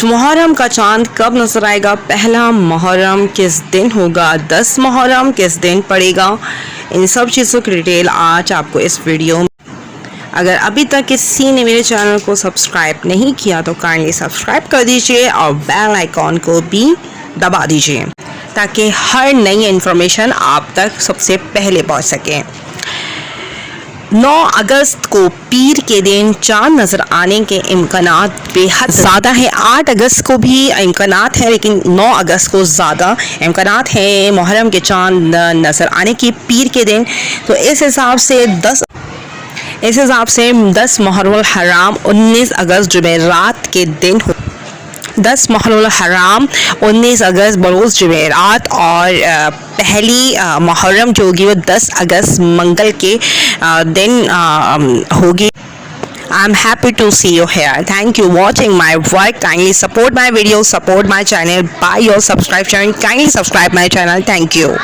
मुहर्रम का चांद कब नजर आएगा, पहला मुहर्रम किस दिन होगा, 10 मुहर्रम किस दिन पड़ेगा, इन सब चीज़ों की डिटेल आज आपको इस वीडियो में। अगर अभी तक किसी ने मेरे चैनल को सब्सक्राइब नहीं किया तो काइंडली सब्सक्राइब कर दीजिए और बेल आइकॉन को भी दबा दीजिए ताकि हर नई इन्फॉर्मेशन आप तक सबसे पहले पहुंच सके। 9 अगस्त को पीर के दिन चांद नज़र आने के इम्कानात बेहद ज़्यादा है। 8 अगस्त को भी इम्कानात है लेकिन 9 अगस्त को ज़्यादा इम्कानात है मुहर्रम के चांद नज़र आने की पीर के दिन। तो इस हिसाब से 10 मुहर्रम हराम 19 अगस्त जुमेरात के दिन 10 मुहर्रम हराम 19 अगस्त बरोज़ जुमेरात और पहली मुहर्रम जो होगी वो 10 अगस्त मंगल के दिन होगी। I'm happy to see you here. Thank you watching my work. Kindly support my videos, support my channel by your subscription. Kindly subscribe my channel. Thank you.